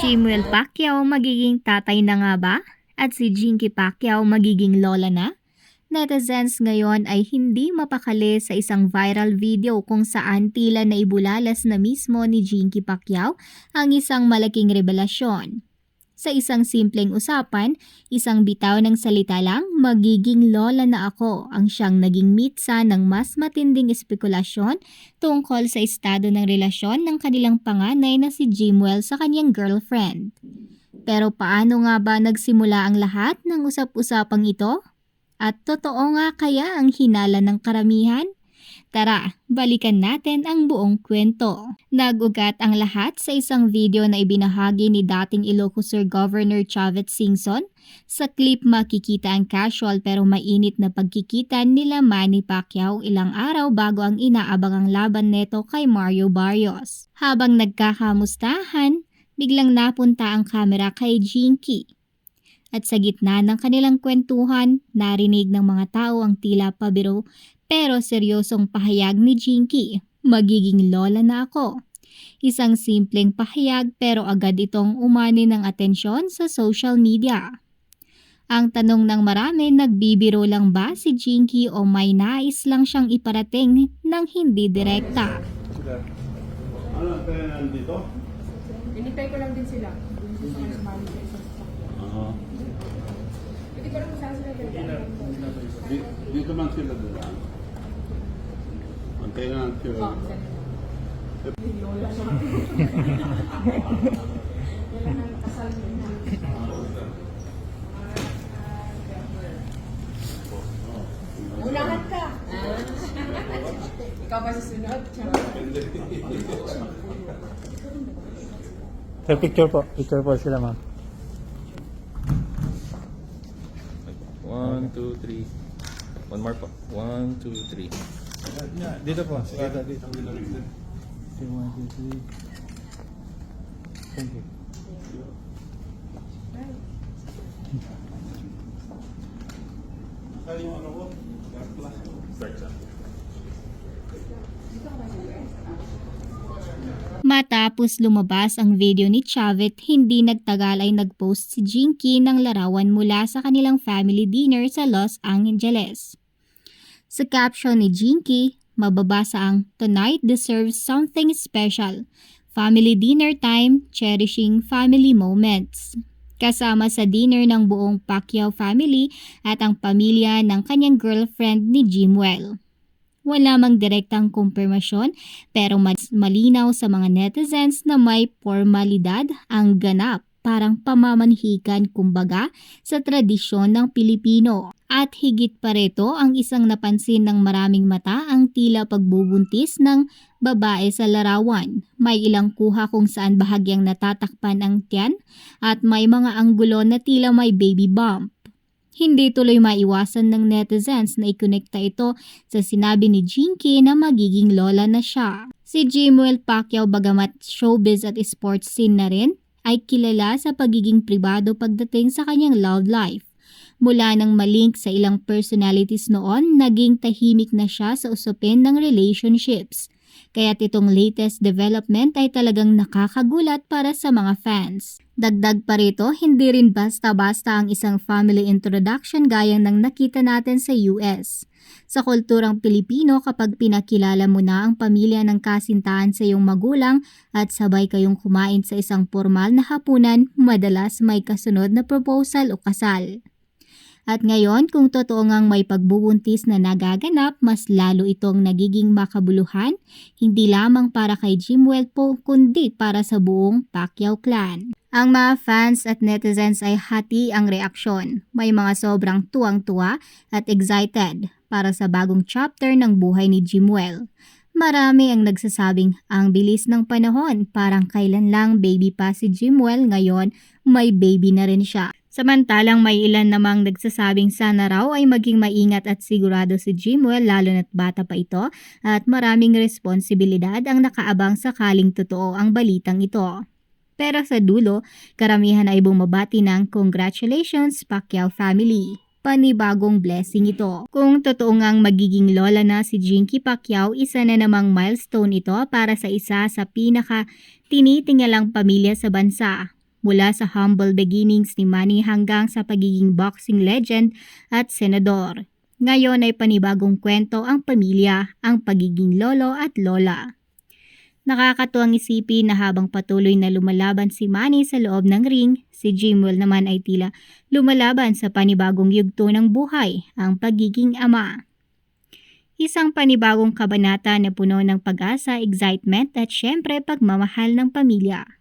Jimwell Pacquiao magiging tatay na nga ba? At si Jinky Pacquiao magiging lola na? Netizens ngayon ay hindi mapakali sa isang viral video kung saan tila naibulalas na mismo ni Jinky Pacquiao ang isang malaking revelasyon. Sa isang simpleng usapan, isang bitaw ng salita lang, magiging lola na ako ang siyang naging mitsa ng mas matinding espekulasyon tungkol sa estado ng relasyon ng kanilang panganay na si Jimwell sa kanyang girlfriend. Pero paano nga ba nagsimula ang lahat ng usap-usapang ito? At totoo nga kaya ang hinala ng karamihan? Tara, balikan natin ang buong kwento. Nag-ugat ang lahat sa isang video na ibinahagi ni dating Ilocos Sur Governor Chavez Singson. Sa clip makikita ang casual pero mainit na pagkikita nila Manny Pacquiao ilang araw bago ang inaabangang laban neto kay Mario Barrios. Habang nagkakamustahan, biglang napunta ang kamera kay Jinky. At sa gitna ng kanilang kwentuhan, narinig ng mga tao ang tila pabiro pero seryosong pahayag ni Jinky, magiging lola na ako. Isang simpleng pahayag pero agad itong umani ng atensyon sa social media. Ang tanong ng marami, nagbibiro lang ba si Jinky o may nais lang siyang iparating ng hindi direkta? Ano kaya nandito? Initay ko lang din sila. Doon sa mga sumali sa isang sasakyan. Hindi ko lang saan sila dito. Dito man sila dila. Antay na lang sila. Lola siya. Yan ang kasal niya. Unahan ka. Ikaw ba susunod? Sir, picture po. Picture po sila, ma'am. 1, 2, 3. One more po. 1, 2, 3. Dito po. Dito. 1, 2, 3. Thank you. Kaya yung ano ko? Matapos lumabas ang video ni Chavez, hindi nagtagal ay nagpost si Jinky ng larawan mula sa kanilang family dinner sa Los Angeles. Sa caption ni Jinky, mababasa ang "Tonight deserves something special. Family dinner time, cherishing family moments." Kasama sa dinner ng buong Pacquiao family at ang pamilya ng kanyang girlfriend ni Jimwell. Wala mang direktang kumpirmasyon pero mas malinaw sa mga netizens na may formalidad ang ganap, parang pamamanhikan kumbaga sa tradisyon ng Pilipino. At higit pa rito, ang isang napansin ng maraming mata ang tila pagbubuntis ng babae sa larawan. May ilang kuha kung saan bahagyang natatakpan ang tiyan at may mga anggulo na tila may baby bump. Hindi tuloy maiwasan ng netizens na ikonekta ito sa sinabi ni Jinky na magiging lola na siya. Si Jimwell Pacquiao, bagamat showbiz at sports scene na rin, ay kilala sa pagiging pribado pagdating sa kanyang love life. Mula nang malink sa ilang personalities noon, naging tahimik na siya sa usapin ng relationships. Kaya't itong latest development ay talagang nakakagulat para sa mga fans. Dagdag pa rito, hindi rin basta-basta ang isang family introduction gaya ng nakita natin sa US. Sa kulturang Pilipino, kapag pinakilala mo na ang pamilya ng kasintahan sa iyong magulang at sabay kayong kumain sa isang formal na hapunan, madalas may kasunod na proposal o kasal. At ngayon, kung totoo ngang may pagbubuntis na nagaganap, mas lalo itong nagiging makabuluhan, hindi lamang para kay Jimwell po, kundi para sa buong Pacquiao clan. Ang mga fans at netizens ay hati ang reaksyon. May mga sobrang tuwang-tuwa at excited para sa bagong chapter ng buhay ni Jimwell. Marami ang nagsasabing ang bilis ng panahon, parang kailan lang baby pa si Jimwell, ngayon may baby na rin siya. Samantalang may ilan namang nagsasabing sana raw ay maging maingat at sigurado si Jimwell lalo na't bata pa ito at maraming responsibilidad ang nakaabang sakaling totoo ang balitang ito. Pero sa dulo, karamihan ay bumabati ng congratulations Pacquiao family. panibagong blessing ito. Kung totoo ngang magiging lola na si Jinky Pacquiao, isa na namang milestone ito para sa isa sa pinaka tinitingalang pamilya sa bansa. Mula sa humble beginnings ni Manny hanggang sa pagiging boxing legend at senador. Ngayon ay panibagong kwento ang pamilya, ang pagiging lolo at lola. Nakakatuwang isipin na habang patuloy na lumalaban si Manny sa loob ng ring, si Jimwell naman ay tila lumalaban sa panibagong yugto ng buhay, ang pagiging ama. Isang panibagong kabanata na puno ng pag-asa, excitement at syempre pagmamahal ng pamilya.